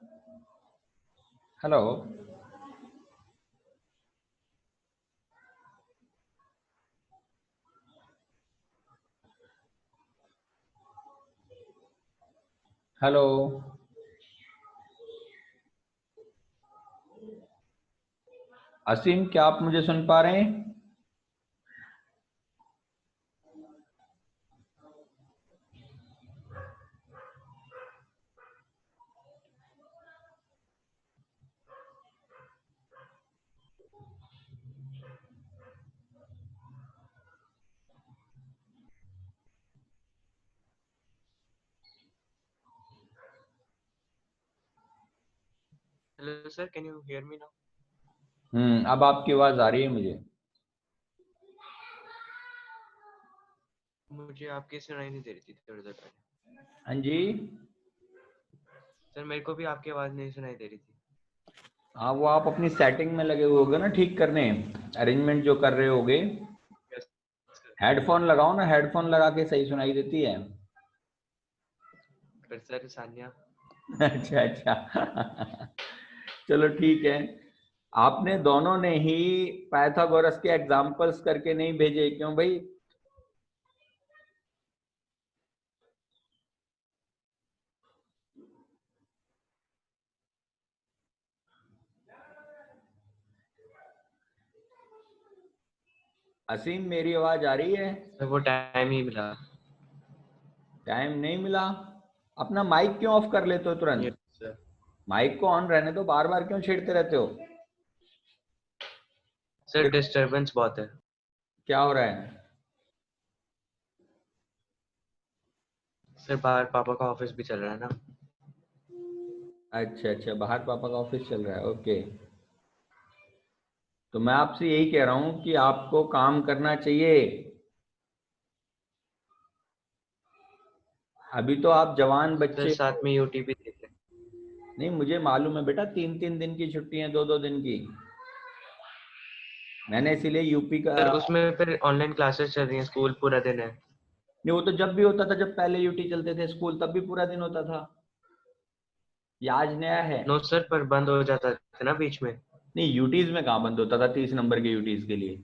Hello. Hello. असीम, क्या आप मुझे सुन पा रहे हैं? Hello sir, can you hear me now? अब आपकी आवाज आ रही है मुझे। मुझे आपकी सुनाई नहीं दे रही थी थोड़ी देर पहले। हाँ जी। सर मेरे को भी आपकी आवाज़ नहीं सुनाई दे रही थी। हाँ, वो आप अपनी सेटिंग में लगे हुए होगे ना, ठीक करने, अरेंजमेंट जो कर रहे होगे। Yes sir. हेडफोन लगाओ ना, हेडफोन लगा के सही सुनाई देती है। फिर सर सानिया। अच्छा अच्छा। चलो ठीक है। आपने दोनों ने ही पाइथागोरस के एग्जाम्पल्स करके नहीं भेजे, क्यों भाई? असीम, मेरी आवाज आ रही है? सर वो टाइम ही मिला। टाइम नहीं मिला? अपना माइक क्यों ऑफ कर लेते हो तुरंत? Yes sir. माइक को ऑन रहने दो, बार बार क्यों छेड़ते रहते हो? सर देखो डिस्टरबेंस बहुत है। क्या हो रहा है। सर बाहर पापा का ऑफिस भी चल रहा है ना। अच्छा अच्छा, बाहर पापा का ऑफिस चल रहा है, ओके। तो मैं आपसे यही कह रहा हूँ कि आपको काम करना चाहिए। अभी तो आप जवान सर बच्चे साथ हो। में यूटी भी देख लें। नहीं, मुझे मालूम है बेटा, 3 3 दिन की छुट्टी है, 2 2 दिन की। मैंने इसीलिए यूपी का। सर उसमें फिर ऑनलाइन क्लासेस चल रही हैं, स्कूल पूरा दिन है। नहीं, वो तो जब भी होता था, जब पहले यूटी चलते थे स्कूल, तब भी पूरा दिन होता था। ये आज नया है? नो सर, पर बंद हो जाता था ना बीच में। नहीं, यूटीज में कहाँ बंद होता था 30 नंबर के यूटीज के लिए?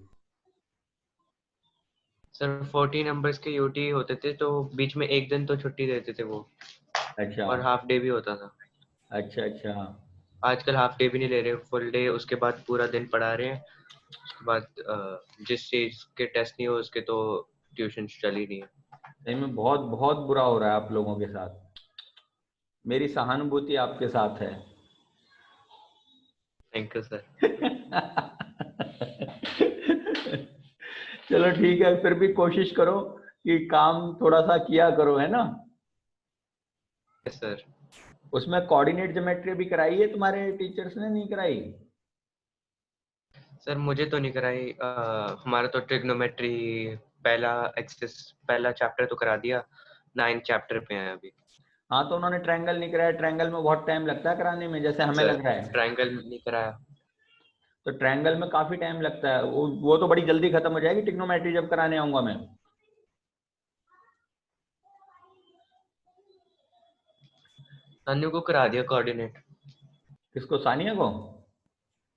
सर 40 नंबर्स के यूटी होते थे तो बीच में एक दिन तो छुट्टी देते थे वो। अच्छा और हाफ डे भी होता था। अच्छा अच्छा। आजकल हाफ डे भी नहीं ले रहे, फुल डे, उसके बाद पूरा दिन पढ़ा रहे हैं। उसके बाद जिस चीज के टेस्ट नहीं हो उसके तो ट्यूशन चल ही नहीं है। सही में बहुत बहुत बुरा हो रहा है आप लोगों के साथ। मेरी सहानुभूति आपके साथ है। Thank you sir. चलो ठीक है, फिर भी कोशिश करो कि काम थोड़ा सा किया करो, है ना? Yes sir. उसमें कोऑर्डिनेट ज्योमेट्री भी कराई है तुम्हारे टीचर्स ने, नहीं कराई? सर मुझे तो नहीं कराई, हमारा तो ट्रिग्नोमेट्री पहला एक्सेस पहला चैप्टर तो करा दिया। 9 चैप्टर पे हैं अभी। हाँ, तो उन्होंने ट्रायंगल नहीं कराया। ट्रायंगल में बहुत टाइम लगता है कराने में, जैसे हमें सर लग रहा है। ट्रायंगल नहीं कराया। तो ट्रायंगल में काफी टाइम लगता है, वो तो बड़ी जल्दी खत्म हो जाएगी ट्रिग्नोमेट्री जब कराने आऊंगा मैं। तन्नू को करा दिया कोऑर्डिनेट। किसको, सानिया को?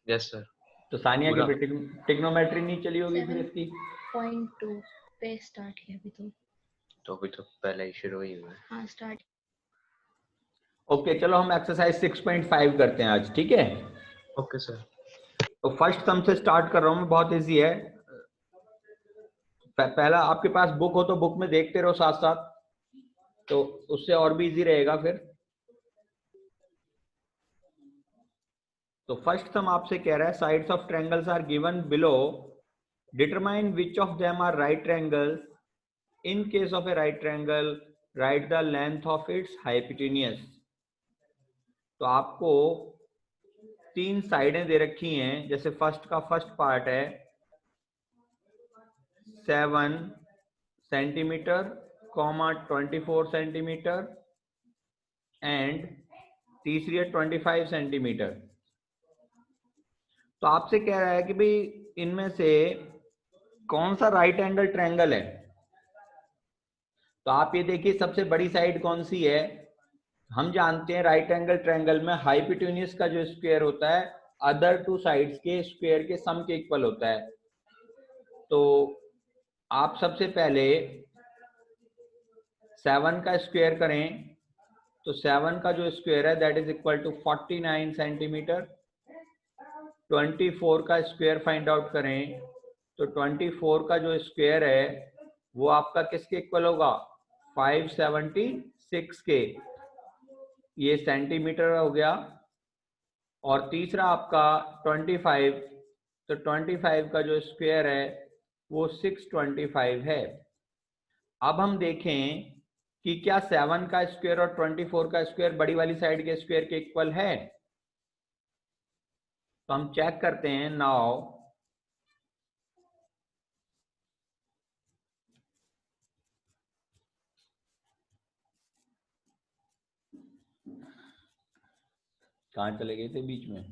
Yes sir. तो सानिया की पूरा। फिर ट्रिग्नोमेट्री नहीं चली होगी फिर इसकी। 7.2 पे स्टार्ट किया अभी तो। तो अभी तो पहले ही शुरू ही हुआ है। हाँ स्टार्ट। ओके, चलो हम एक्सरसाइज 6.5 करते हैं आज, ठीक है? Okay sir. तो फर्स्ट सम से स्टार्ट कर रहा हूँ मैं, बहुत इजी है। पहला, आपके पास बुक हो तो बुक में देखते रहो साथ साथ, तो उससे और भी इजी रहेगा फिर। तो फर्स्ट सम आपसे कह रहा है, sides of triangles are given below, determine which of them are right triangles, in case of a right triangle write the length of its hypotenuse. तो आपको 3 साइडें दे रखी हैं, जैसे फर्स्ट का फर्स्ट पार्ट है 7 सेंटीमीटर, 24 सेंटीमीटर, एंड तीसरी है 25 सेंटीमीटर। तो आपसे कह रहा है कि भाई इनमें से कौन सा राइट एंगल ट्रायंगल है। तो आप ये देखिए, सबसे बड़ी साइड कौन सी है? हम जानते हैं राइट एंगल ट्रायंगल में हाइपोटेन्यूज का जो स्क्वायर होता है अदर टू साइड्स के स्क्वायर के सम के इक्वल होता है। तो आप सबसे पहले 7 का स्क्वायर करें, तो 7 का जो स्क्वायर है that is equal to 49 centimetre. 24 का स्क्वायर फाइंड आउट करें, तो 24 का जो स्क्वायर है वो आपका किसके इक्वल होगा? 576 के। ये सेंटीमीटर हो गया। और तीसरा आपका 25, तो 25 का जो स्क्वायर है वो 625 है। अब हम देखें कि क्या 7 का स्क्वायर और 24 का स्क्वायर बड़ी वाली साइड के स्क्वायर के इक्वल है। तो हम चेक करते हैं नाउ। कहाँ चले गए थे बीच में?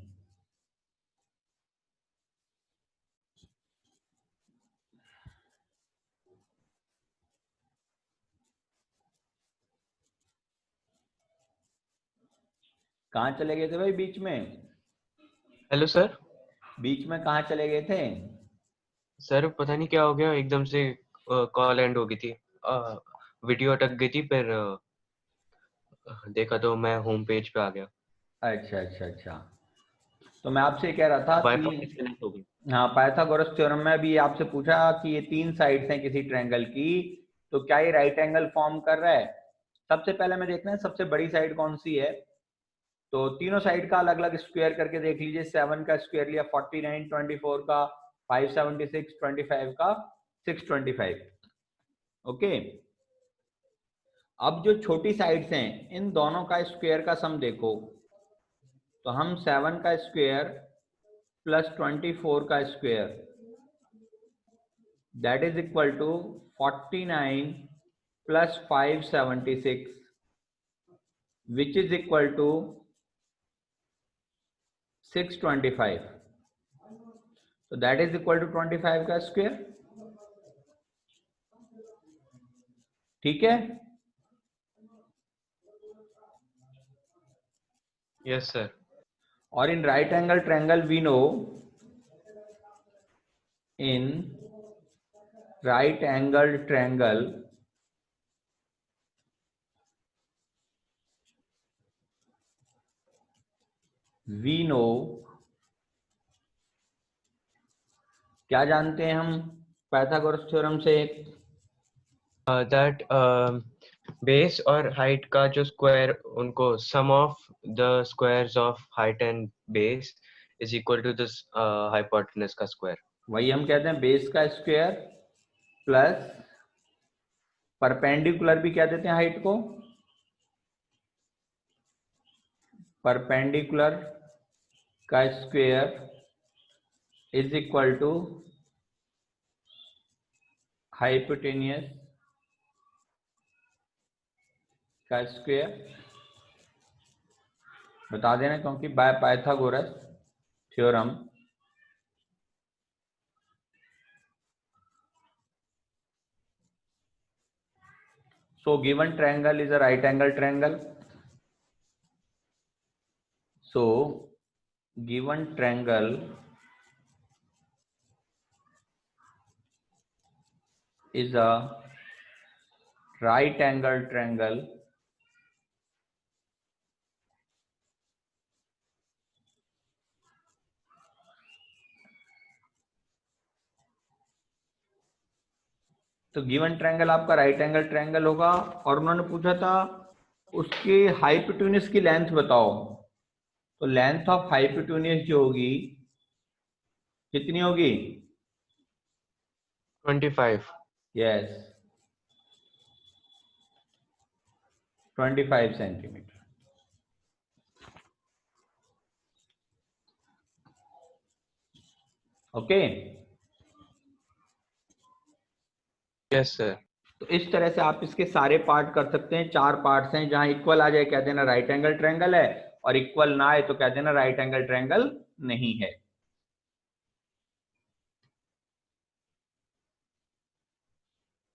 कहाँ चले गए थे भाई बीच में? Hello sir. बीच में कहाँ चले गए थे? सर पता नहीं क्या हो गया, एकदम से कॉल एंड हो गई थी, वीडियो अटक गई थी, फिर देखा तो मैं होम पेज पे आ गया। अच्छा अच्छा अच्छा। तो मैं आपसे कह रहा था वाईफाई कि डिस्कनेक्ट हो गई। हाँ, पाइथागोरस थ्योरम में भी आपसे पूछा कि ये 3 साइड्स हैं किसी ट्रायंगल की, तो क्या ये राइट एंगल फॉर्म कर रहा है? सबसे पहले हमें देखना है सबसे बड़ी साइड कौन सी है। तो तीनों साइड का अलग अलग स्क्वायर करके देख लीजिए। 7 का स्क्वायर लिया 49, 24 का 576, 25 का 625। ओके। अब जो छोटी साइड्स हैं इन दोनों का स्क्वायर का सम देखो। तो हम 7 का स्क्वायर प्लस 24 का square that is equal to 49 प्लस 576 विच इज इक्वल टू 625। तो दैट इज इक्वल टू 25 का स्क्वायर। ठीक है। Yes sir. और in right angle triangle we know, in right angle triangle we know, क्या जानते हैं हम पाइथागोरस थ्योरम से? दैट बेस और हाइट का जो स्क्वायर, उनको sum of the squares of height and base is equal to this hypotenuse का स्क्वायर। वही हम कहते हैं बेस का स्क्वायर प्लस परपेंडिकुलर भी कह देते हैं हाइट को, परपेंडिकुलर का square is equal to hypotenuse का स्क्वायर। बता देना क्योंकि by Pythagoras theorem so given triangle is a right angle triangle, so given triangle is a right angle triangle तो गिवन ट्रायंगल आपका राइट एंगल ट्रायंगल होगा। और उन्होंने पूछा था उसके हाइपोटेन्यूज की लेंथ बताओ। तो लेंथ ऑफ हाइपोटेन्यूज जो होगी कितनी होगी? 25। Yes, 25 centimetre. Okay. Yes sir. तो इस तरह से आप इसके सारे पार्ट कर सकते हैं। 4 पार्ट्स हैं, जहां इक्वल आ जाए कह देना राइट एंगल ट्रायंगल है, और इक्वल ना आए तो कह देना राइट एंगल ट्रायंगल नहीं है।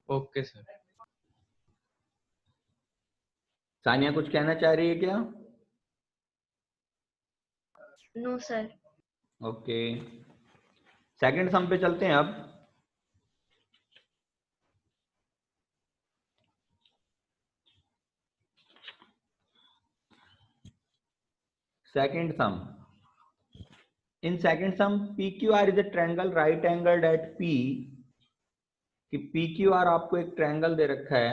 Okay sir. सानिया कुछ कहना चाह रही है क्या? No sir. Okay, second sum पे चलते हैं अब। Second sum, in second sum PQR is a triangle right angled at P, कि PQR आपको एक ट्रायंगल दे रखा है,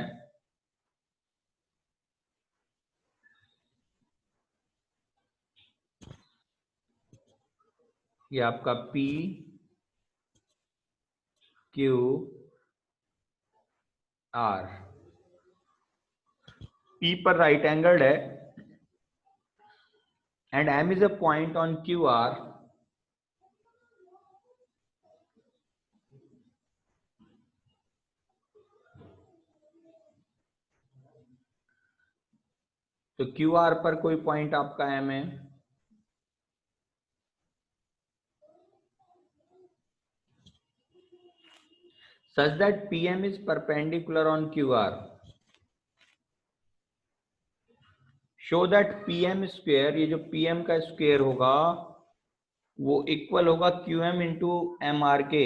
ये आपका PQR P पर राइट एंगल्ड है and M is a point on QR तो QR पर कोई पॉइंट आपका M है, such that PM is perpendicular on QR. Show that PM square, ये जो PM का स्क्वायर होगा वो इक्वल होगा QM इंटू MR के,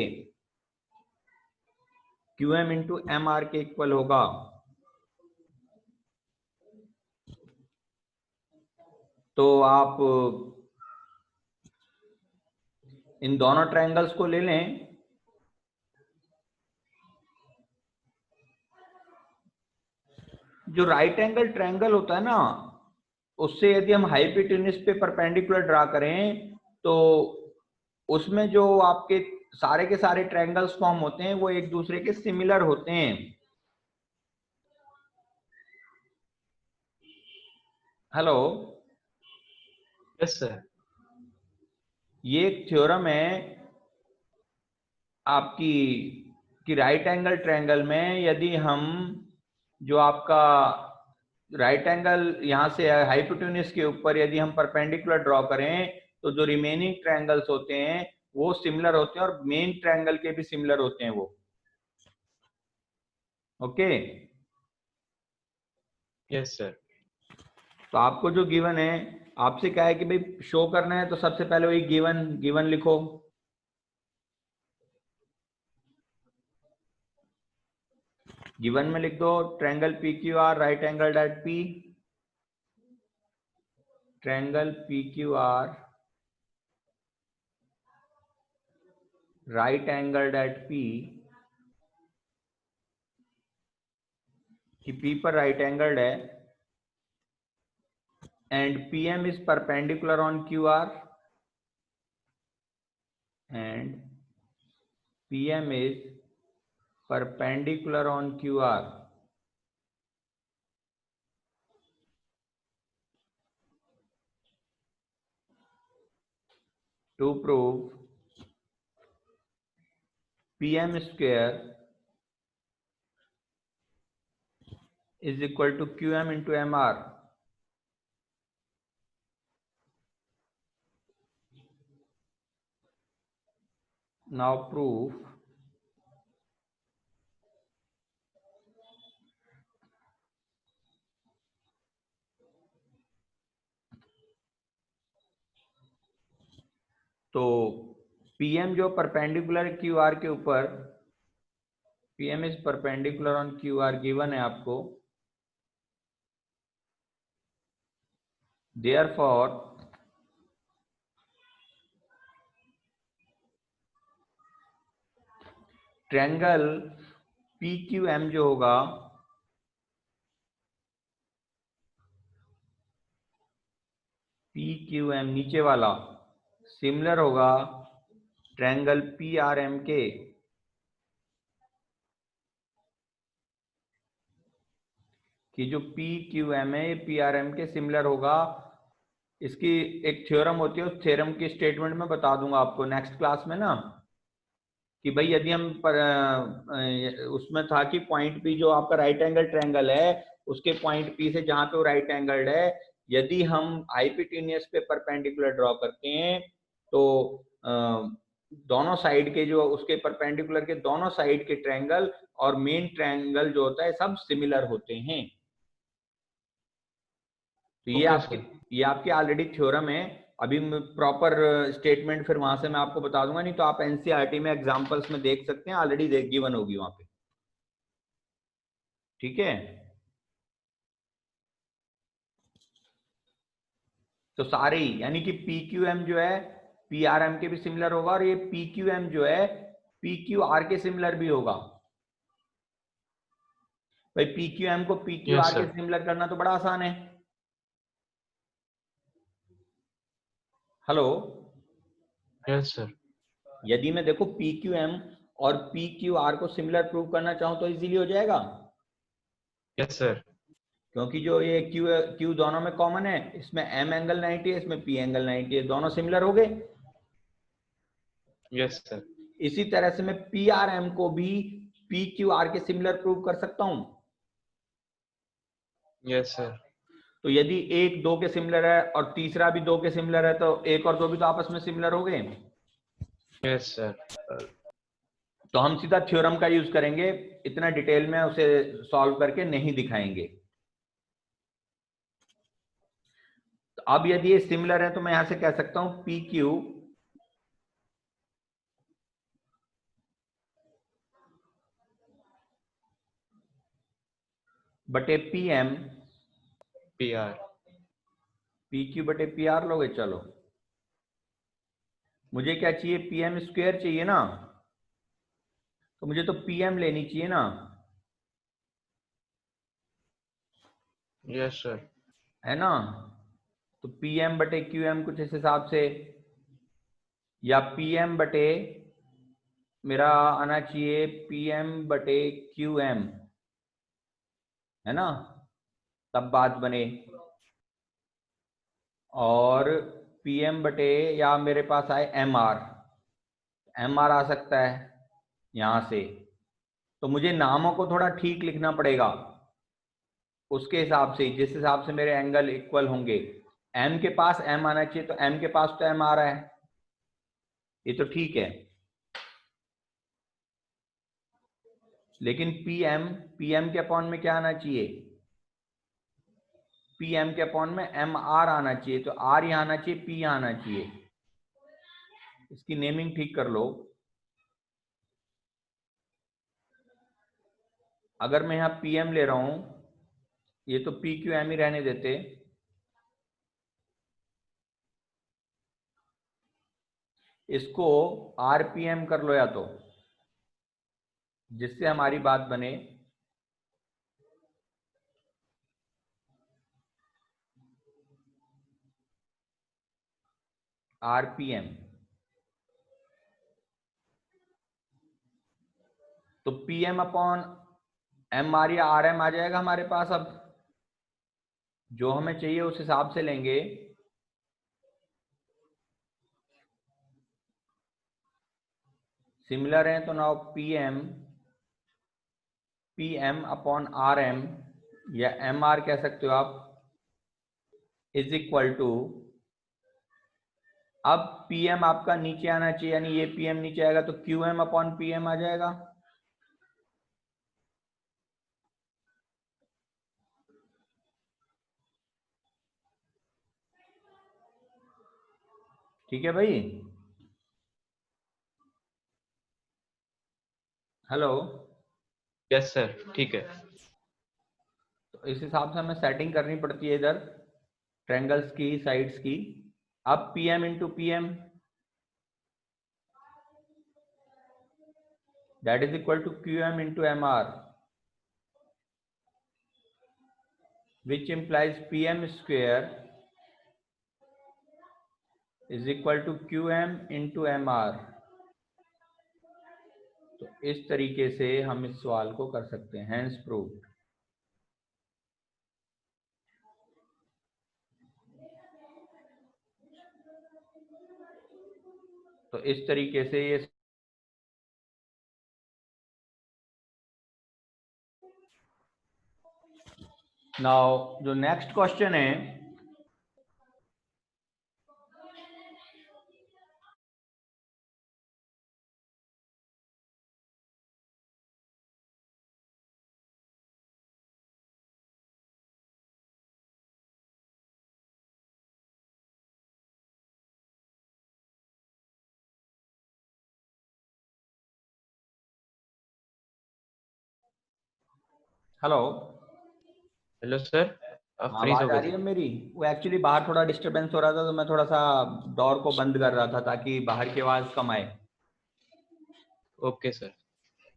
QM इंटू MR के इक्वल होगा। तो आप इन दोनों ट्रायंगल्स को ले लें, जो राइट एंगल ट्रायंगल होता है ना, उससे यदि हम हाइपोटेन्यूज पे परपेंडिकुलर ड्रा करें तो उसमें जो आपके सारे के सारे ट्रायंगल्स फॉर्म होते हैं वो एक दूसरे के सिमिलर होते हैं। Hello, yes sir. ये एक थ्योरम है आपकी कि राइट एंगल ट्रायंगल में यदि हम जो आपका राइट एंगल यहां से हाइपोटेन्यूज के ऊपर यदि हम परपेंडिकुलर ड्रॉ करें तो जो रिमेनिंग ट्रायंगल्स होते हैं वो सिमिलर होते हैं और मेन ट्रायंगल के भी सिमिलर होते हैं वो। Okay, yes sir. तो आपको जो गिवन है, आपसे क्या है कि भाई शो करना है, तो सबसे पहले वही गिवन गिवन लिखो। गिवन में लिख दो triangle PQR right angled at P, triangle PQR right angled at P, कि P पर राइट एंगल्ड है and PM is perpendicular on QR and PM is perpendicular on QR. To prove PM square is equal to QM into MR. Now proof तो PM जो perpendicular QR के ऊपर, PM is perpendicular on QR given है आपको, therefore triangle PQM जो होगा PQM नीचे वाला सिमिलर होगा ट्रायंगल PRM के, कि जो PQM है ये PRM के सिमिलर होगा। इसकी एक थ्योरम होती है, उस थ्योरम की स्टेटमेंट में बता दूंगा आपको नेक्स्ट क्लास में ना, कि भाई यदि हम उसमें था कि पॉइंट P जो आपका राइट एंगल ट्रायंगल है उसके पॉइंट P से जहां पे वो राइट एंगल्ड है, यदि हम हाइपोटेन्यूज पे परपेंडिकुलर ड्रॉ करते हैं तो दोनों साइड के जो उसके परपेंडिकुलर के दोनों साइड के ट्रायंगल और मेन ट्रायंगल जो होता है सब सिमिलर होते हैं। तो ये Okay, आपकी sir. ये आपकी ऑलरेडी थ्योरम है। अभी प्रॉपर स्टेटमेंट फिर वहां से मैं आपको बता दूंगा, नहीं तो आप एनसीईआरटी में एग्जांपल्स में देख सकते हैं, ऑलरेडी गिवन होगी वहां पे। ठीक है, तो सारे ही यानी कि पी क्यू एम जो है पी आर एम के भी सिमिलर होगा, और ये पी क्यू एम जो है पी क्यू आर के सिमिलर भी होगा। भाई पी क्यू एम को पी क्यू Yes, आर के sir. सिमिलर करना तो बड़ा आसान है। Hello, Yes, sir. यदि मैं देखो पी क्यू एम और पी क्यू आर को सिमिलर प्रूव करना चाहूं तो इजीली हो जाएगा, Yes, sir. क्योंकि जो ये क्यू क्यू दोनों में कॉमन है, इसमें एम एंगल 90 है, इसमें पी एंगल 90 है, दोनों सिमिलर हो गए। Yes, sir. इसी तरह से मैं पी आर एम को भी पी क्यू आर के सिमिलर प्रूव कर सकता हूं। Yes, sir. तो यदि एक दो के सिमिलर है और तीसरा भी दो के सिमिलर है, तो एक और दो भी तो आपस में सिमिलर हो गए। Yes, sir. तो हम सीधा थ्योरम का यूज करेंगे, इतना डिटेल में उसे सॉल्व करके नहीं दिखाएंगे। तो अब यदि ये सिमिलर है तो मैं यहां से कह सकता हूं पी क्यू बटे P M, PR. P Q बटे पी आर लोगे। चलो, मुझे क्या चाहिए, पी एम स्क्वेयर चाहिए ना, तो मुझे तो पी एम लेनी चाहिए ना, Yes, sir. है ना। तो पी एम बटे क्यू एम कुछ इस हिसाब से, या पी एम बटे मेरा आना चाहिए पी एम बटे क्यू एम, है ना, तब बात बने। और पी एम बटे, या मेरे पास आए एम आर, एम आर आ सकता है यहां से। तो मुझे नामों को थोड़ा ठीक लिखना पड़ेगा उसके हिसाब से, जिस हिसाब से मेरे एंगल इक्वल होंगे। एम के पास एम आना चाहिए, तो एम के पास तो एम आ रहा है, ये तो ठीक है। लेकिन पी एम के अपॉन में क्या आना चाहिए, पी एम के अपॉन में एम आर आना चाहिए, तो आर यहां आना चाहिए, पी यहां आना चाहिए। इसकी नेमिंग ठीक कर लो। अगर मैं यहां पी एम ले रहा हूं, ये तो पी क्यू एम ही रहने देते, इसको आर पी एम कर लो, या तो जिससे हमारी बात बने आरपीएम। तो पीएम अपॉन एम आर या आर एम आ जाएगा हमारे पास। अब जो हमें चाहिए उस हिसाब से लेंगे। सिमिलर है तो now P M upon R M, या एम आर कह सकते हो आप, इज इक्वल टू, अब पी एम आपका नीचे आना चाहिए, यानी ये पी एम नीचे आएगा तो Q M upon P M आ जाएगा। ठीक है भाई। Hello, Yes, sir. ठीक है. तो इस हिसाब से हमें सेटिंग करनी पड़ती है इधर ट्रायंगल्स की साइड्स की। अब P M into P M, that is equal to qm into mr, which implies pm square is equal to qm into mr। तो इस तरीके से हम इस सवाल को कर सकते हैं, हैंस प्रूव्ड। तो इस तरीके से ये नाउ जो नेक्स्ट क्वेश्चन है, हेलो, हेलो सर, आप हाँ फ्रीज हो आवाज आ गए रही है थे? मेरी? वो एक्चुअली बाहर थोड़ा डिस्टरबेंस हो रहा था तो मैं थोड़ा सा डोर को बंद कर रहा था ताकि बाहर की आवाज कम आए। Okay sir.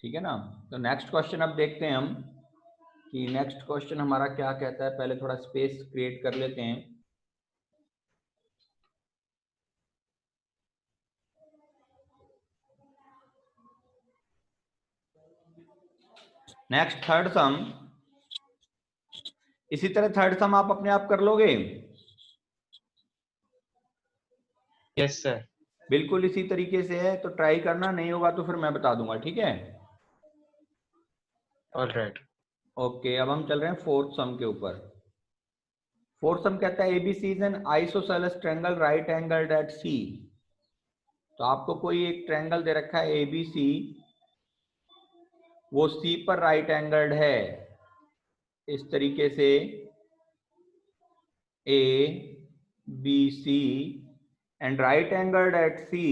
ठीक है ना? तो नेक्स्ट क्वेश्चन अब देखते हैं हम कि नेक्स्ट क्वेश्चन हमारा क्या कहता है। पहले थोड़ा स्पेस क्रिएट कर लेते हैं। नेक्स्ट थर्ड सम। इसी तरह थर्ड सम आप अपने आप कर लोगे? Yes sir. बिल्कुल इसी तरीके से है, तो ट्राई करना, नहीं होगा तो फिर मैं बता दूंगा। ठीक है? ऑलराइट। ओके, अब हम चल रहे हैं फोर्थ सम के ऊपर। फोर्थ सम कहता है ABC is an isosceles triangle right angled at C. तो आपको कोई एक ट्रायंगल दे रखा है एबीसी, वो सी पर राइट एंगल्ड है इस तरीके से A B C and right angled at C.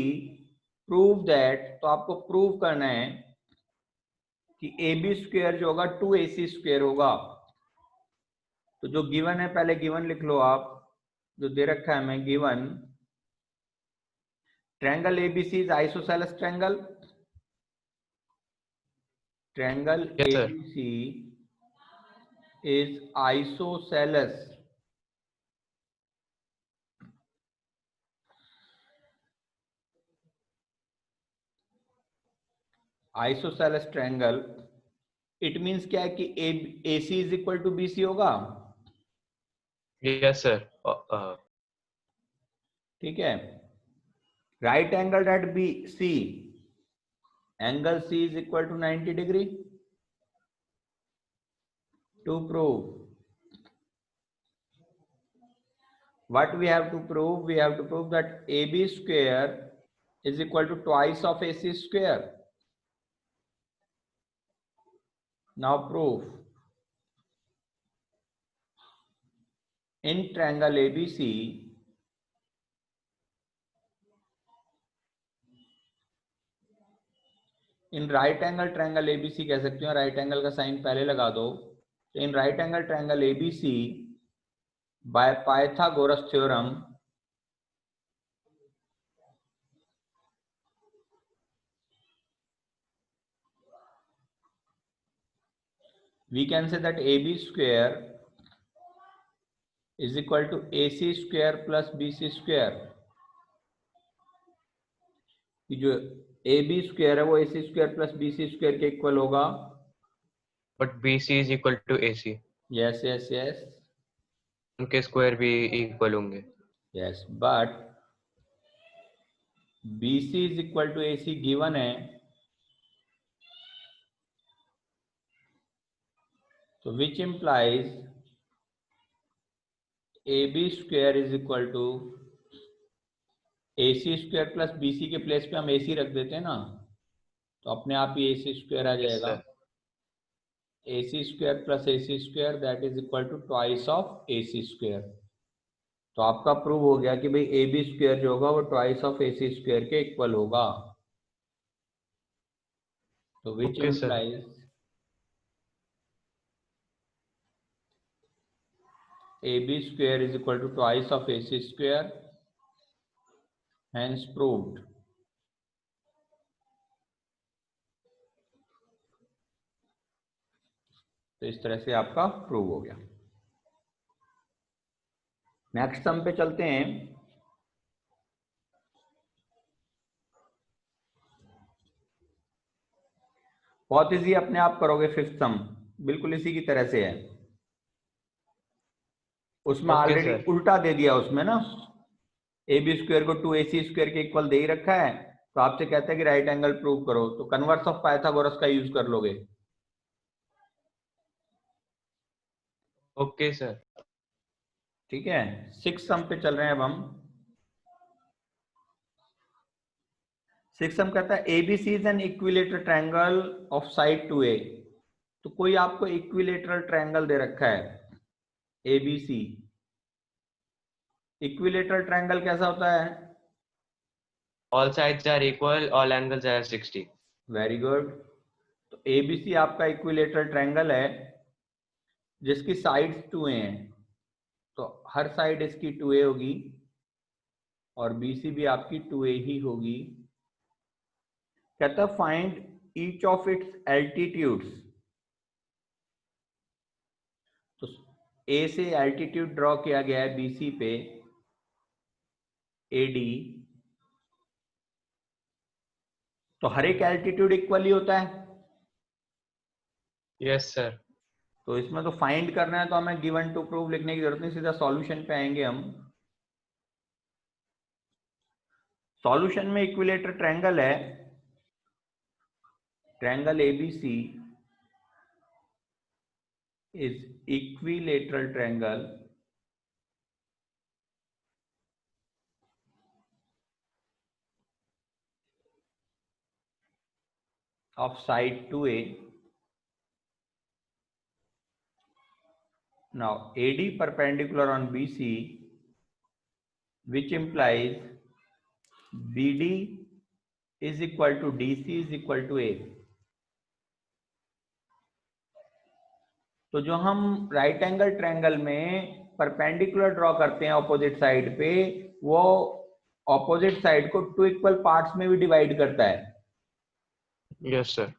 Prove that, तो आपको प्रूव करना है कि ए बी स्क्वेयर जो होगा 2ac स्क्वेयर होगा। तो जो गिवन है, पहले गिवन लिख लो आप, जो दे रखा है मैं given. Triangle ABC is isosceles triangle. Triangle yes sir. ABC is isosceles. Isosceles triangle, it means क्या है कि A C is equal to B C होगा। Yes sir. ठीक है? Right angle at B C, angle C is equal to 90 degree. To prove, what we have to prove, we have to prove that AB square is equal to twice of AC square. Now proof. In triangle ABC, in right angle triangle ABC कह सकते हो, right angle का sign पहले लगा दो। तो इन right angle triangle ABC bye Pythagoras theorem, we can say that AB square is equal to AC square plus BC square। कि जो AB स्क्वायर है वो AC square plus BC square के इक्वल होगा। But BC is equal to AC। Yes yes yes उनके square भी equal होंगे। Yes, but BC is equal to AC given है, तो which implies AB square is equal to AC square plus BC के place पे हम AC रख देते हैं ना, तो अपने आप ही AC स्क्वायर आ यस जाएगा। Sir. AC square plus AC square that is equal to twice of AC square. तो आपका प्रूव हो गया कि भाई AB स्क्वायर जो होगा वो ट्वाइस ऑफ AC स्क्वायर के इक्वल होगा। तो which okay sir. Implies AB square is equal to twice of AC square, hence proved। तो इस तरह से आपका प्रूव हो गया। नेक्स्ट सम पे चलते हैं। बहुत इजी अपने आप करोगे। फिफ्थ सम बिल्कुल इसी की तरह से है। उसमें ओके ऑलरेडी सर। उल्टा दे दिया उसमें ना, AB स्क्वायर को 2AC स्क्वायर के इक्वल दे ही रखा है, तो आपसे कहता है कि राइट एंगल प्रूव करो, तो कन्वर्स ऑफ पाइथागोरस का यूज कर लोगे। Okay sir. ठीक है? सिक्स सम पे चल रहे हैं अब हम। सिक्स सम कहता है ABC is an equilateral triangle of side 2A। तो कोई आपको इक्विलेटरल ट्रायंगल दे रखा है एबीसी। इक्विलेटरल ट्रायंगल कैसा होता है? All sides are equal, all angles are 60। Very good. तो एबीसी आपका इक्विलेटरल ट्रायंगल है जिसकी साइड्स 2a हैं, तो हर साइड इसकी 2a होगी और BC भी आपकी 2a ही होगी। कहता है find each of its altitudes. तो A से एल्टीट्यूड ड्रॉ किया गया है BC पे AD, तो हर एक एल्टीट्यूड इक्वल ही होता है। Yes sir. तो इसमें तो फाइंड करना है, तो हमें गिवन टू प्रूव लिखने की जरूरत नहीं, सीधा सॉल्यूशन पे आएंगे हम। सॉल्यूशन में इक्विलेटर ट्रायंगल है, triangle ABC is equilateral triangle of side 2a. Now AD perpendicular on BC, which implies BD is equal to DC is equal to A. तो जो हम राइट एंगल ट्रायंगल में perpendicular draw करते हैं opposite side पे, वो opposite side को 2 equal parts में भी डिवाइड करता है। Yes sir.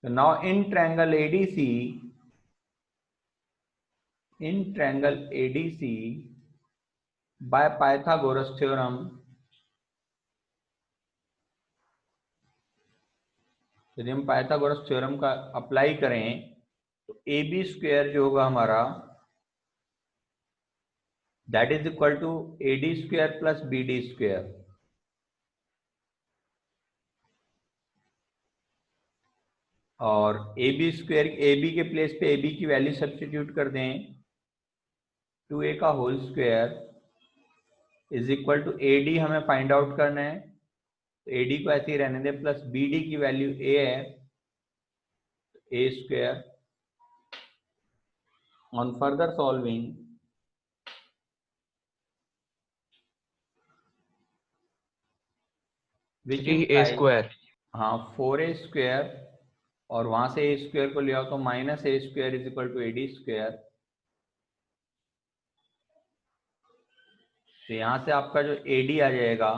Now in triangle ADC by Pythagoras theorem, यदि हम पाइथागोरस थ्योरम का अप्लाई करें तो AB स्क्वायर जो होगा हमारा, that is equal to AD square plus BD square. और AB स्क्वायर, AB के प्लेस पे AB की वैल्यू सब्स्टिट्यूट कर दें, 2A का whole square is equal to AD हमें फाइंड आउट करना है, तो AD को ऐसे ही रहने दें, प्लस BD की वैल्यू A है, A square. On further solving which 3A square, हाँ 4A स्क्वायर, और वहां से A स्क्वायर को ले आओ तो minus A square is equal to AD square. तो यहां से आपका जो AD आ जाएगा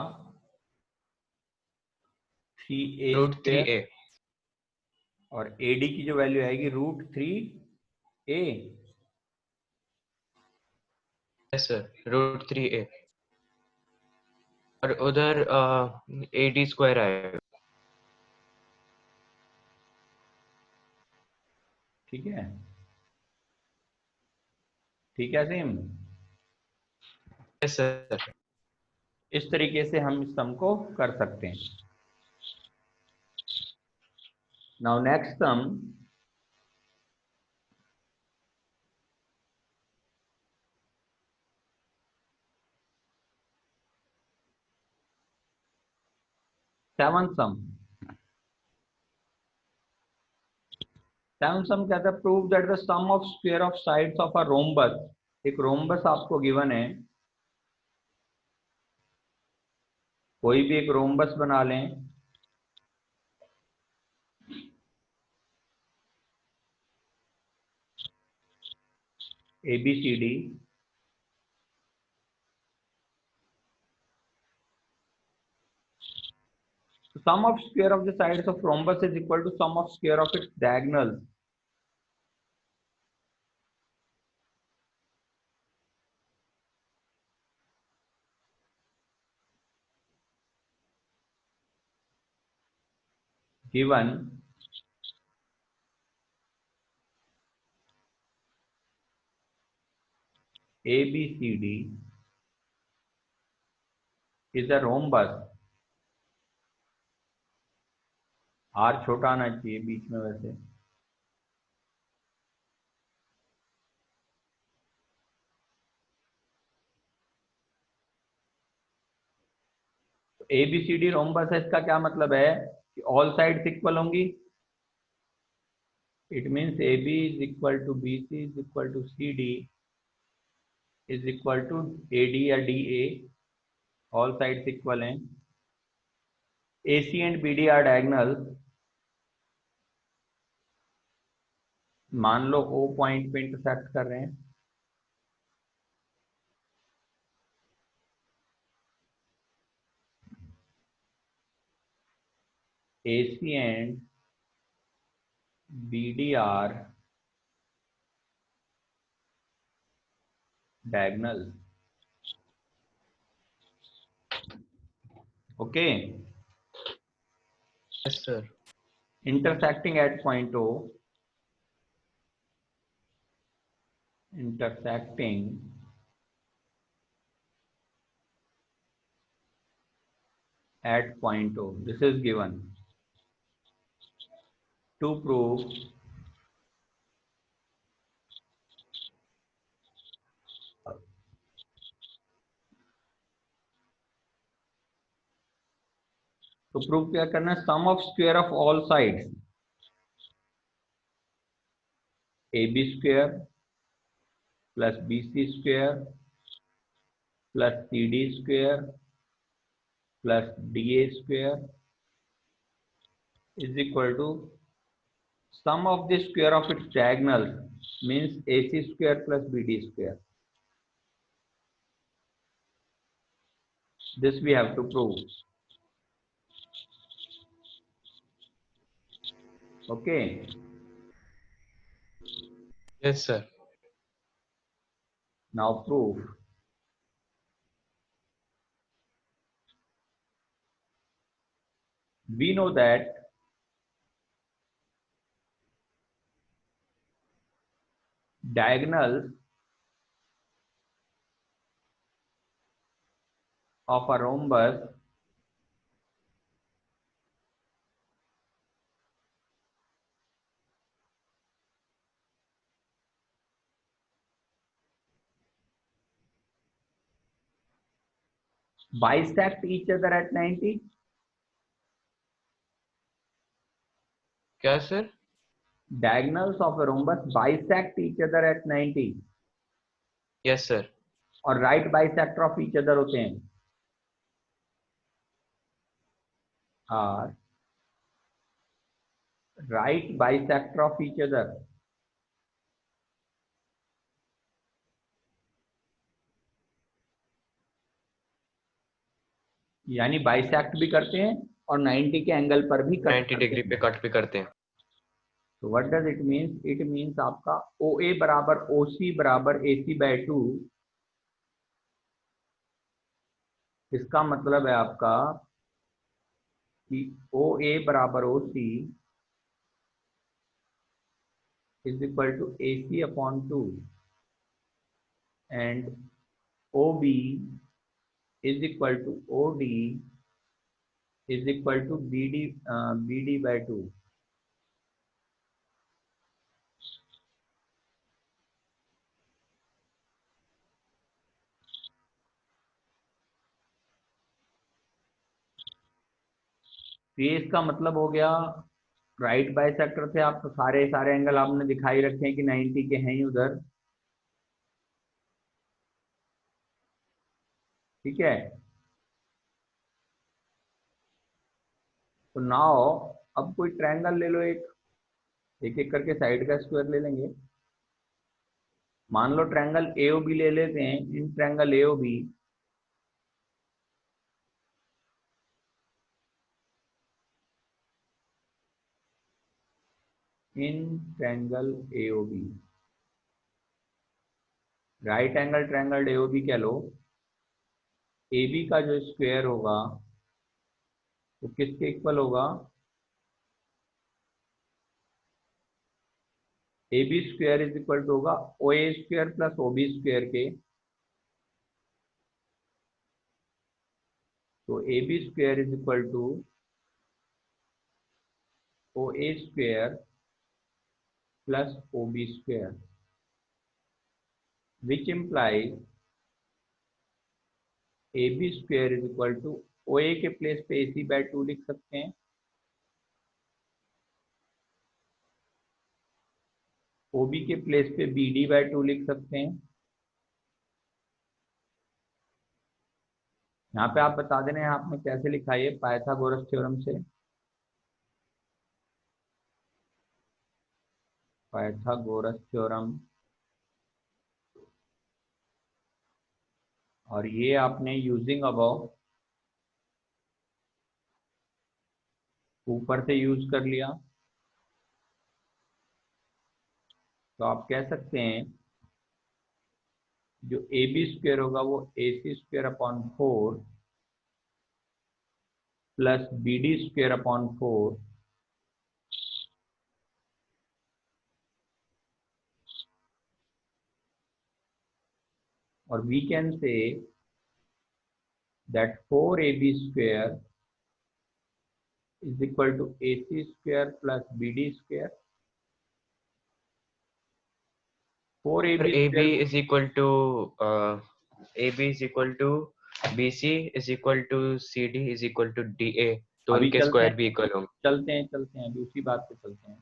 3A रूट स्क्वायर, 3A। और AD की जो वैल्यू आएगी √3A। Yes sir, root 3A। और उधर AD स्क्वायर आएगा। ठीक है, ठीक है सेम। Yes sir. इस तरीके से हम इस सम को कर सकते हैं। Now next sum, seven sum कहता है prove that the sum of square of sides of a rhombus. एक रोम्बस आपको गिवन है, कोई भी एक रोम्बस बना लें, ABCD, sum of square of the sides of rhombus is equal to sum of square of its diagonals. Given ABCD is a rhombus, R छोटा आना चाहिए बीच में वैसे, ABCD रोम्बस है, इसका क्या मतलब है कि ऑल साइड्स इक्वल होंगी। It means AB is equal to BC is equal to CD is equal to AD या DA, ऑल साइड्स इक्वल हैं। AC and BD are diagonal, मान लो O पॉइंट पे इंटरसेक्ट कर रहे हैं, AC and BD are diagonal. Okay, Yes, sir. intersecting at point O, intersecting at point O. This is given. To prove क्या करना है, sum of square of all sides AB square plus BC square plus CD square plus DA square is equal to sum of the square of its diagonals, means AC square plus BD square. This we have to prove. Okay. Yes, sir. Now proof. We know that diagonals of a rhombus bisect each other at 90. क्या sir? Diagonals of a rhombus bisect each other at 90 Yes, sir. और right bisector of each other होते हैं, are right bisector of each other. यानी bisect भी करते हैं और 90 के एंगल पर भी कट 90 डिग्री पे कट भी करते हैं. तो what does it means? It means आपका OA बराबर OC बराबर AC/2. इसका मतलब है आपका कि OA बराबर OC is equal to AC/2 and OB is equal to OD is equal to BD/2. ये इसका मतलब हो गया, राइट बाइसेक्टर थे आप तो सारे एंगल आपने दिखाई रखे हैं कि 90 के हैं ही उधर, ठीक है. तो नाउ अब कोई ट्रायंगल ले लो, एक एक करके साइड का स्क्वायर ले लेंगे. मान लो ट्रायंगल AOB ले लेते हैं. In triangle AOB right angle triangle AOB कह लो. AB का जो स्क्वायर होगा वो किसके इक्वल होगा? AB square is equal to होगा OA square plus OB square के. तो AB square is equal to OA square plus OB square, which implies AB square is equal to OA के प्लेस पे AC/2 लिख सकते हैं, OB के place पे BD/2 लिख सकते हैं. यहाँ पे आप बता देना है आपने कैसे लिखा है पाइथागोरस थ्योरम से. पाइथागोरस थ्योरम, और ये आपने यूजिंग अबव ऊपर से यूज कर लिया, तो आप कह सकते हैं जो ए बी स्क्वेयर होगा वो A C square upon 4 plus B D square upon 4 और we can say that 4ab square is equal to ac square plus bd square. 4ab AB square is equal to AB is equal to BC is equal to CD is equal to DA, तो अभी उनके square भी equal होंगे। चलते हैं अभी उसी बात पे चलते हैं।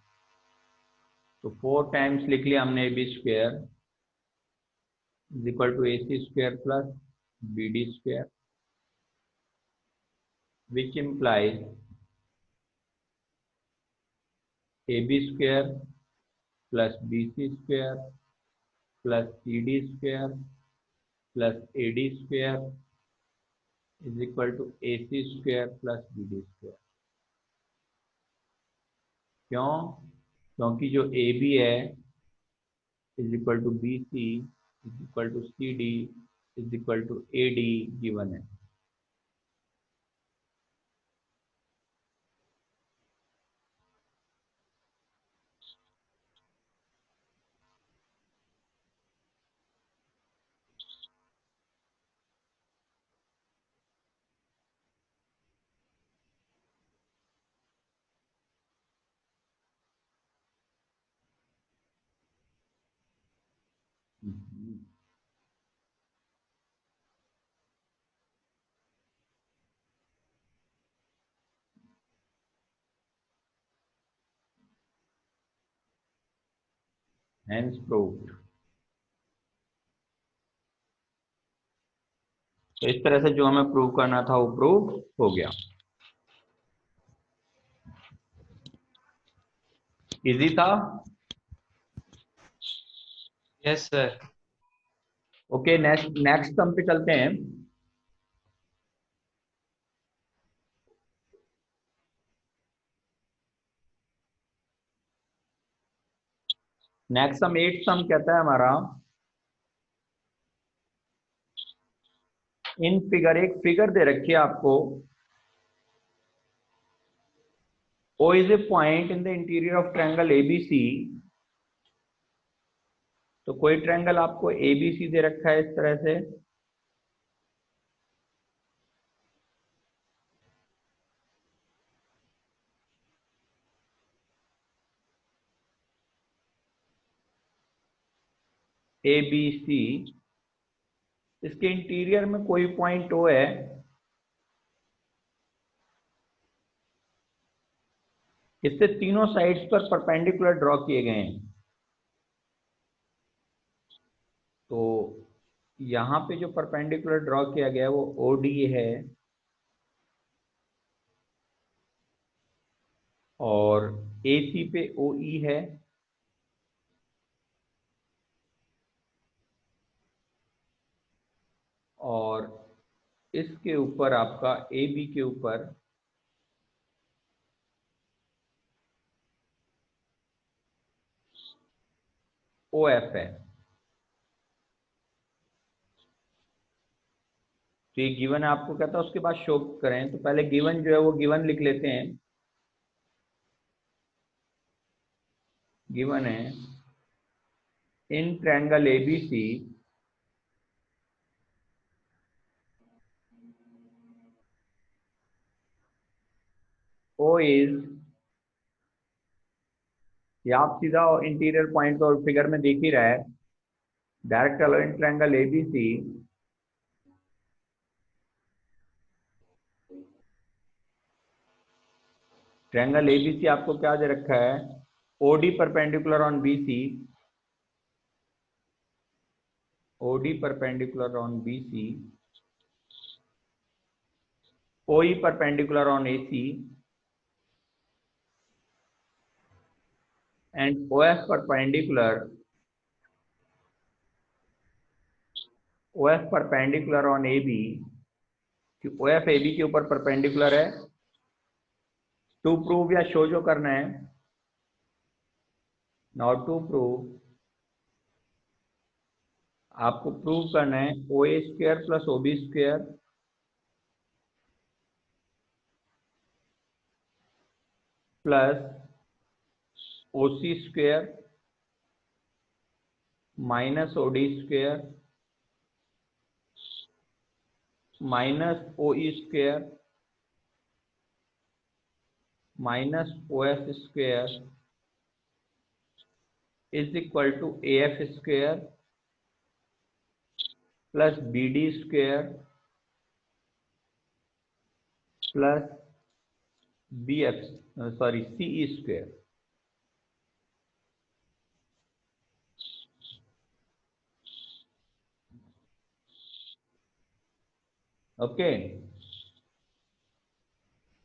तो 4 टाइम्स लिख लिया हमने ab square is equal to ac square plus bd square, which implies ab square plus bc square plus cd square plus ad square is equal to ac square plus bd square. क्यों? क्योंकि जो AB है is equal to BC is equal to CD is equal to AD given है। Hence proved। तो इस तरह से जो हमें प्रूव करना था वो प्रूव हो गया। इजी था? Yes sir. Okay, next sum पे चलते हैं। नेक्स्ट सम 8 सम कहता है हमारा, इन फिगर, एक फिगर दे रखी है आपको, O is a point in the interior of triangle ABC। तो कोई ट्रायंगल आपको ABC दे रखा है इस तरह से, ABC, इसके इंटीरियर में कोई पॉइंट O है, इससे तीनों साइड्स पर परपेंडिकुलर ड्रॉ किए गए हैं। तो यहाँ पे जो परपेंडिकुलर ड्रॉ किया गया है वो OD है, और AC पे OE है, और इसके ऊपर आपका AB के ऊपर OF है। तो ये गिवन आपको कहता है, उसके बाद शो करें। तो पहले गिवन जो है वो गिवन लिख लेते हैं। गिवन है in triangle ABC O is, या आप सीधा इंटीरियर पॉइंट तो फिगर में देख ही रहा है, डायरेक्ट चलो। In triangle ABC triangle ABC आपको क्या दे रखा है, OD perpendicular on BC, OD perpendicular on BC, OE perpendicular on AC, and OF perpendicular on AB, कि OF AB के ऊपर परपेंडिकुलर है, टू प्रूव या शो जो करना है, नाउ टू प्रूव आपको प्रूव करना है OA square plus OB square plus OC square minus OD square minus OE square minus OF square is equal to AF square plus BD square plus CE square. Okay,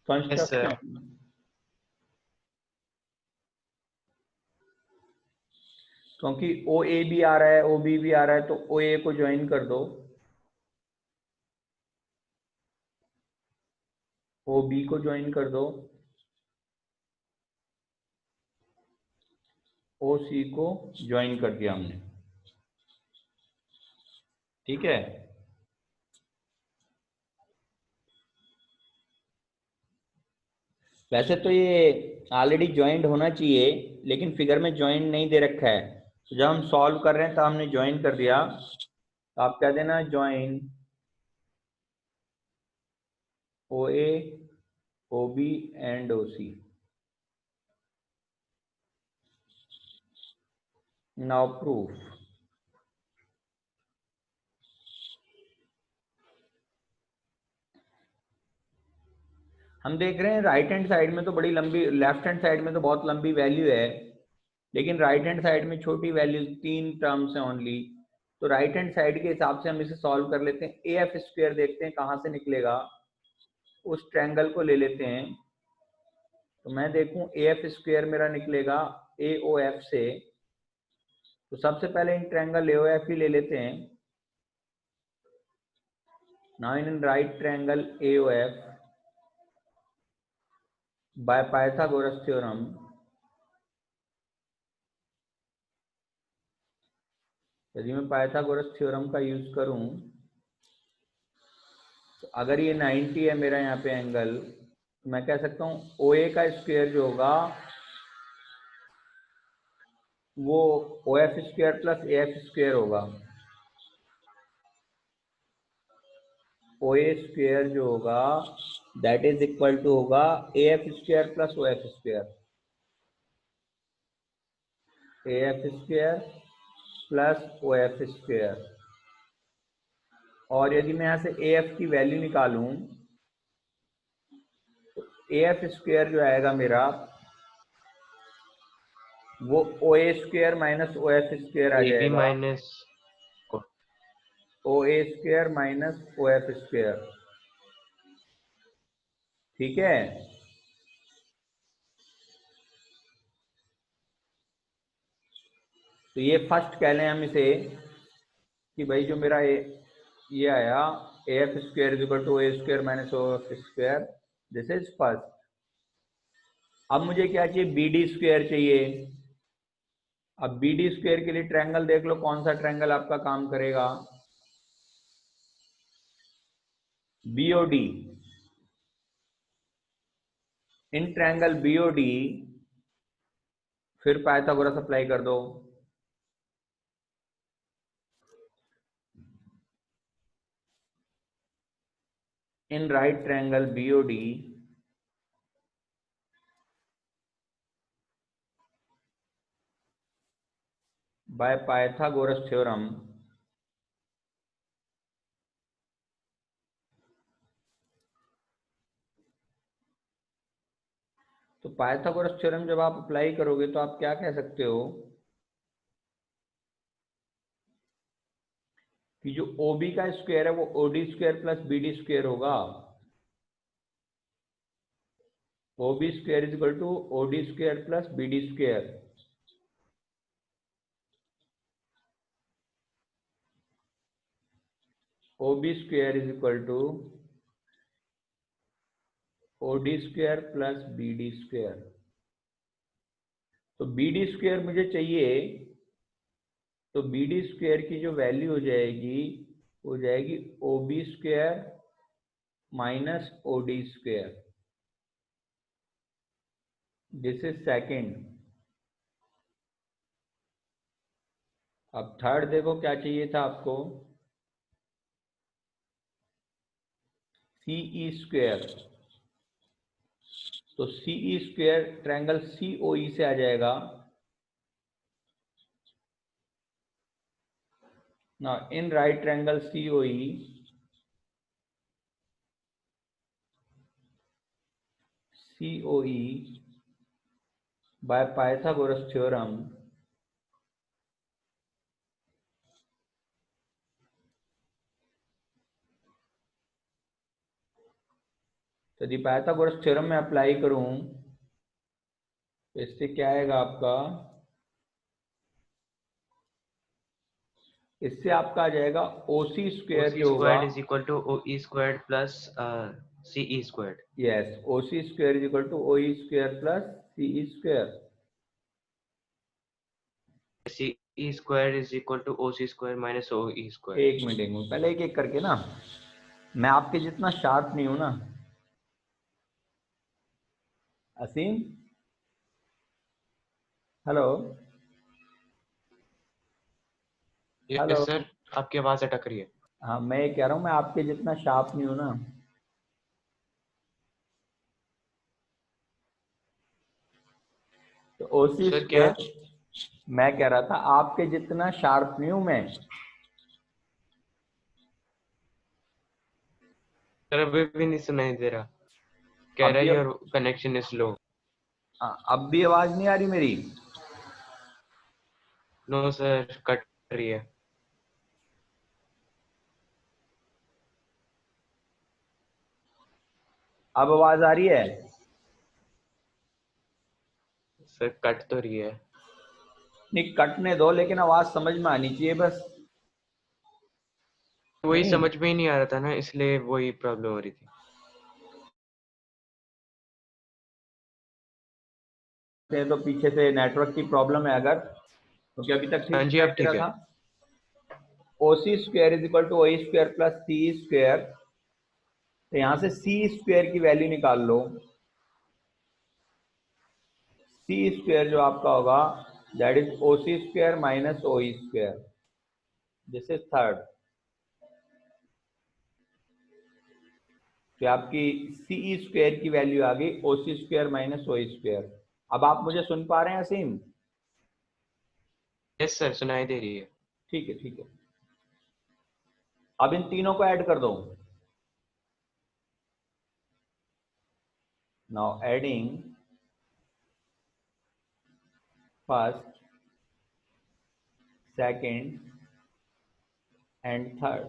construction क्योंकि OA भी आ रहा है OB भी आ रहा है तो OA को join कर दो, OB को ज्वाइन कर दो, OC को ज्वाइन कर दिया हमने। ठीक है, वैसे तो ये ऑलरेडी ज्वाइंट होना चाहिए लेकिन फिगर में ज्वाइन नहीं दे रखा है, तो जब हम सॉल्व कर रहे हैं तो हमने ज्वाइन कर दिया, तो आप कह देना join OA OB and OC। Now proof, हम देख रहे हैं राइट हैंड साइड में तो बड़ी लंबी, लेफ्ट हैंड साइड में तो बहुत लंबी वैल्यू है, लेकिन राइट हैंड साइड में छोटी वैल्यू 3 टर्म्स है ओनली, तो राइट हैंड साइड के हिसाब से हम इसे सॉल्व कर लेते हैं। AF स्क्वायर देखते हैं कहाँ से निकलेगा, उस ट्रायंगल को ले लेते हैं, तो मैं देखूं AF स्क्वायर मेरा निकलेगा AOF से, तो सबसे पहले इन ट्रायंगल AOF ही ले लेते हैं। Now in right triangle AOF by Pythagoras theorem, यदि मैं पाइथागोरस थ्योरम का यूज करूं तो अगर ये 90 है मेरा यहाँ पे एंगल, तो मैं कह सकता हूँ OA का स्क्वायर जो होगा वो OF square plus AF square होगा। OA स्क्वायर जो होगा दैट इज इक्वल टू होगा AF square plus OF square, AF square plus OF square. और यदि मैं यहाँ से AF की वैल्यू निकालूं तो AF स्क्वायर जो आएगा मेरा वो OA square minus OF square आ AB जाएगा, minus OA square minus OF square. ठीक है, तो ये फर्स्ट कह लें हम इसे कि भाई जो मेरा ये आया AF square is equal to OA square minus OF square, this is first. अब मुझे क्या चाहिए, BD स्क्वायर चाहिए। अब BD स्क्वायर के लिए ट्रायंगल देख लो कौन सा ट्रायंगल आपका काम करेगा, BOD। इन ट्रायंगल BOD फिर पाइथागोरस अप्लाई कर दो, in right triangle BOD by Pythagoras theorem तो पाइथागोरस थ्योरम जब आप अप्लाई करोगे तो आप क्या कह सकते हो कि जो OB का स्क्वायर है वो OD square plus BD square होगा, OB square is equal to OD square plus BD square. OB square is equal to OD square plus BD square। तो BD square मुझे चाहिए, तो BD square की जो वैल्यू हो जाएगी वो जाएगी OB square minus OD square। This is second. अब थर्ड देखो क्या चाहिए था आपको, CE स्क्वायर। तो CE स्क्वायर ट्रायंगल COE से आ जाएगा ना। In right triangle COE, by Pythagoras theorem, तो यदि पाइथागोरस थ्योरम में अप्लाई करूं तो इससे क्या आएगा आपका, इससे आपका आ जाएगा OC स्क्वायर OC जो होगा, squared is equal to OE squared plus CE squared. Yes, OC square is equal to OE square plus CE square. CE square is equal to OC square minus OE square. एक minute पहले एक एक करके ना, मैं आपके जितना sharp नहीं हूं ना Aseem. Hello hello. Yes sir, आपकी आवाज अटक रही है। हाँ मैं ये कह रहा हूँ मैं आपके जितना शार्प नहीं हूं ना। तो OC सर क्या? स्क्वायर, मैं कह रहा था आपके जितना शार्प नहीं हूं मैं। सर अभी भी नहीं सुनाई दे रहा, कह रहा है योर कनेक्शन इज लो। अब भी आवाज नहीं आ रही मेरी? नो सर, कट रही है। अब आवाज आ रही है? सर कट तो रही है। नहीं कटने दो, लेकिन आवाज समझ में आनी चाहिए बस। वही नहीं समझ में ही नहीं आ रहा था ना, इसलिए वही प्रॉब्लम हो रही थी। तो पीछे से नेटवर्क की प्रॉब्लम है अगर, क्योंकि अभी तक हाँ ठीक जी, सुनाई अब दे ठीक रहा है। था। OC square is equal to OE square plus CE square. तो यहां से C स्क्वायर की वैल्यू निकाल लो। C स्क्वायर जो आपका होगा that is OC square minus OE square. This is third. तो आपकी CE स्क्वायर की वैल्यू आ गई OC square minus OE square. अब आप मुझे सुन पा रहे हैं असीम? यस सर, सुनाई दे रही है। ठीक है ठीक है। अब इन तीनों को ऐड कर दो। Now adding first, second and third.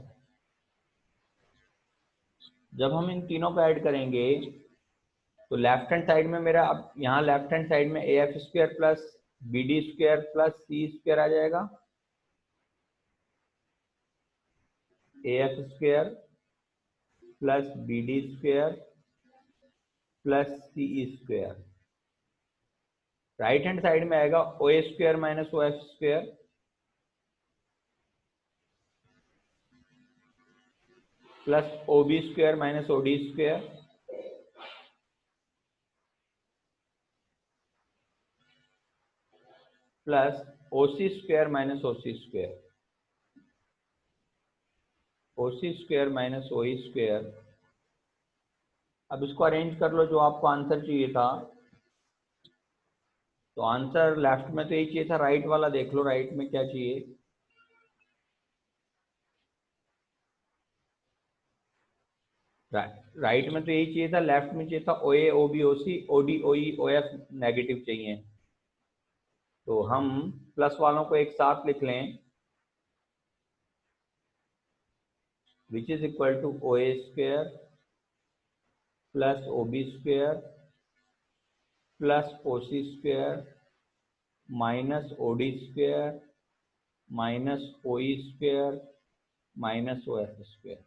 जब हम इन तीनों को ऐड करेंगे तो लेफ्ट हैंड साइड में मेरा, अब यहाँ लेफ्ट हैंड साइड में AF square plus BD square plus C square आ जाएगा। AF square plus BD square plus CE square. Right hand side में आएगा OA square minus OF square plus OB square minus OD square plus OC square minus OC square. OC square minus OE square. अब इसको arrange कर लो जो आपको answer चाहिए था। तो आंसर लेफ्ट में तो यही चाहिए था, राइट वाला देख लो राइट में क्या चाहिए। राइट में तो यही चाहिए था, लेफ्ट में चाहिए था OA OB OC OD OE OF negative चाहिए। तो हम प्लस वालों को एक साथ लिख लें, which is equal to OA square plus OB square plus OC square minus OD square minus OE square minus O F square,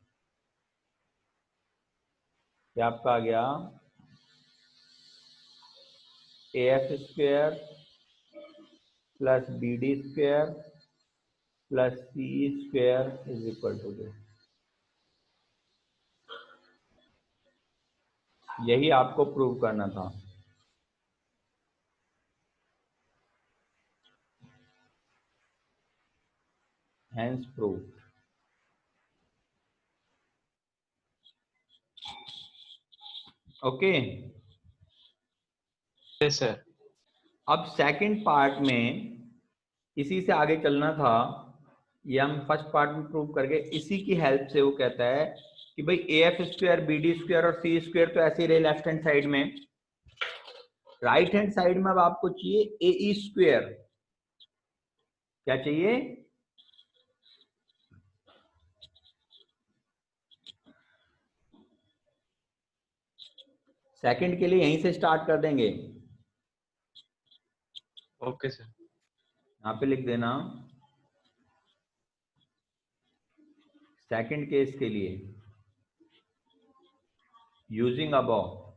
ये आपका आ गया A F square plus B D square plus C square is equal to this. यही आपको prove करना था। Hence proved. Okay yes sir. अब second part में इसी से आगे चलना था, ये हम फर्स्ट पार्ट में प्रूव करके इसी की हेल्प से वो कहता है कि भाई A F square B D square और सी स्क्वायर तो ऐसे ही रहे लेफ्ट हैंड साइड में, राइट हैंड साइड में अब आपको चाहिए ए ई स्क्वायर। क्या चाहिए? सेकंड के लिए यहीं से स्टार्ट कर देंगे। Okay sir. यहाँ पे लिख देना सेकंड केस के लिए यूजिंग अबव,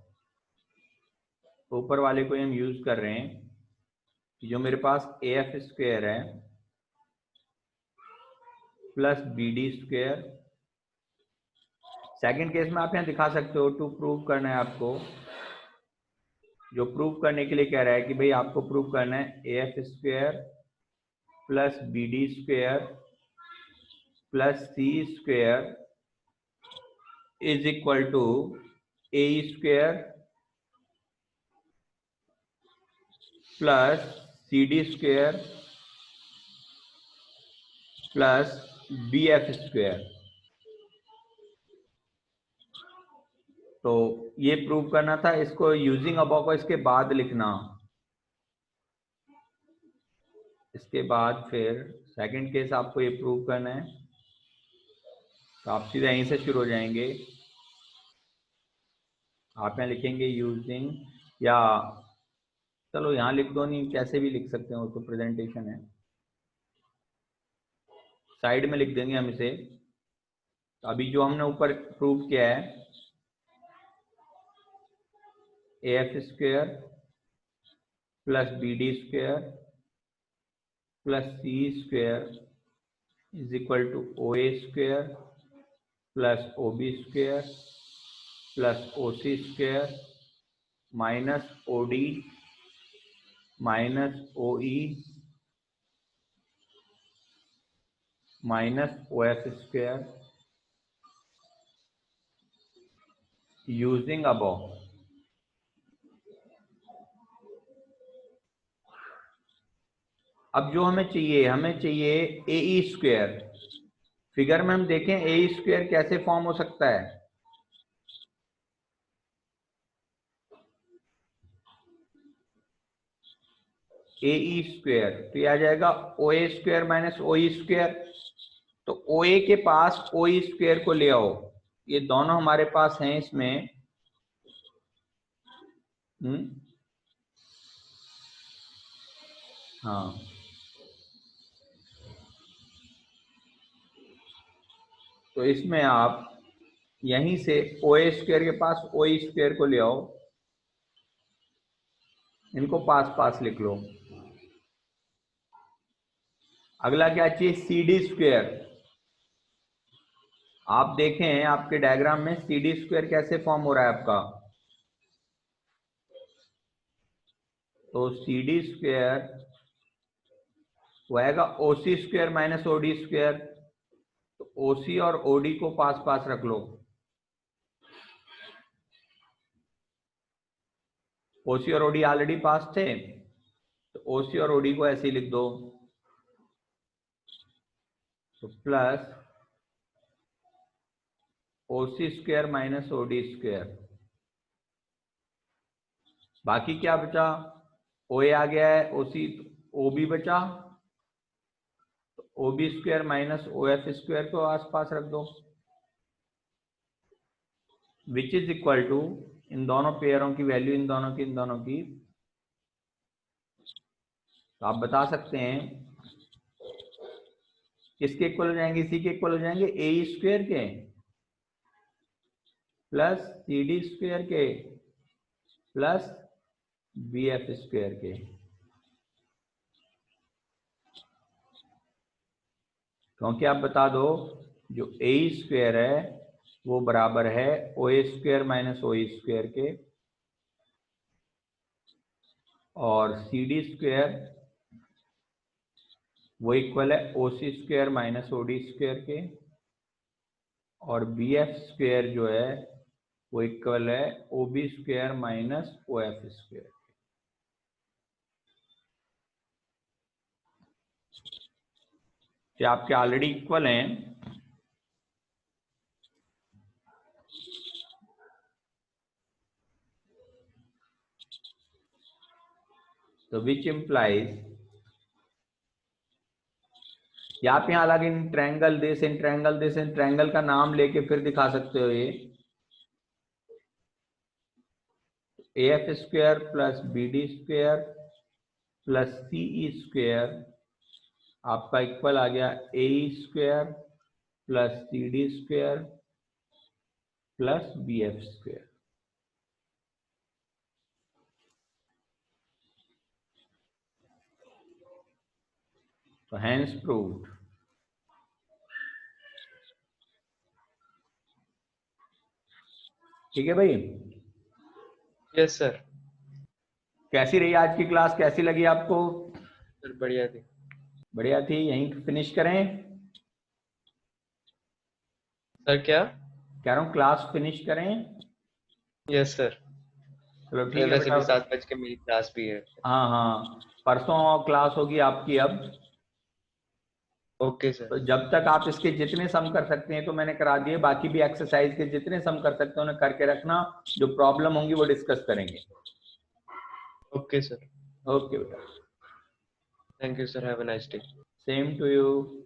ऊपर वाले को हम यूज कर रहे हैं कि जो मेरे पास ए एफ स्क्वायर है plus B D square. Second case में आप यहाँ दिखा सकते हो, टू प्रूव करना है आपको। जो प्रूव करने के लिए कह रहा है कि भाई आपको प्रूव करना है A F square plus B D square plus C square is equal to A square plus C D square plus B F square. तो ये प्रूव करना था, इसको यूजिंग अबव को इसके बाद लिखना। इसके बाद फिर सेकंड केस आपको ये प्रूव करना है, तो आप सीधा यहीं से शुरू हो जाएंगे। आप यहाँ लिखेंगे यूजिंग, या चलो यहाँ लिख दो, नहीं कैसे भी लिख सकते हो, तो प्रेजेंटेशन है, साइड में लिख देंगे हम इसे। तो अभी जो हमने ऊपर प्रूव किया है A F square plus B D square plus C square is equal to O A square plus O B square plus O C square minus O D minus O E minus O F square using above. अब जो हमें चाहिए ए E square. Figure में हम देखें ए E square कैसे form हो सकता है। ए ई स्क्वायर तो ये आ जाएगा ओ A square minus O E square. तो ओ ए के पास ओ ई स्क्वायर को ले आओ, ये दोनों हमारे पास हैं इसमें। हाँ, तो इसमें आप यहीं से ओ ए स्क्वायर के पास ओ ई स्क्वायर को ले आओ, इनको पास पास लिख लो। अगला क्या चाहिए? C D square. आप देखें आपके डायग्राम में सी डी स्क्वायर कैसे फॉर्म हो रहा है आपका। तो सी डी स्क्वायर वो आएगा O C square minus O D square. तो ओ सी और ओ डी को पास पास रख लो। ओ सी और ओ डी ऑलरेडी पास थे, तो ओ सी और ओ डी को ऐसे ही लिख दो। तो plus O C square minus O D square. बाकी क्या बचा? ओ ए आ गया है, ओ सी, ओ बी बचा, तो O B square minus O F square को आसपास रख दो, विच इज इक्वल टू इन दोनों पेयरों की वैल्यू, इन दोनों की। तो आप बता सकते हैं किसके इक्वल हो जाएंगे? इसी के इक्वल हो जाएंगे, ए स्क्वायर के प्लस सी डी स्क्वायर के प्लस बी एफ स्क्वायर के। क्योंकि आप बता दो जो ए स्क्वायर है वो बराबर है O A square minus O square के, और सी डी स्क्वायर वो इक्वल है O C square minus O D square के, और बी एफ स्क्वायर जो है वो इक्वल है O B square minus O F square. ये आपके ऑलरेडी इक्वल हैं, तो विच इम्प्लाइज, या आप यहाँ अलग in triangle this, in triangle this, in triangle का नाम लेके फिर दिखा सकते हो। ये A F square plus B D square plus C E square आपका इक्वल आ गया A square plus C D square plus B F square. तो हैंस प्रूव्ड। ठीक है भाई। Yes sir. कैसी रही आज की क्लास, कैसी लगी आपको? सर बढ़िया थी। बढ़िया थी। यहीं फिनिश करें? सर क्या कह रहा हूँ क्लास फिनिश करें? Yes sir. चलो ठीक है वैसे बेटा। भी 7 बज के मेरी क्लास भी है। हाँ हाँ, परसों क्लास होगी आपकी अब। Okay sir. तो जब तक आप इसके जितने सम कर सकते हैं तो मैंने करा दिए, बाकी भी एक्सरसाइज के जितने सम कर सकते हैं उन्हें करके रखना, जो प्रॉब्लम होंगी वो डिस्कस करेंगे। Okay sir. ओके बेटा, thank you sir, have a nice day. Same to you.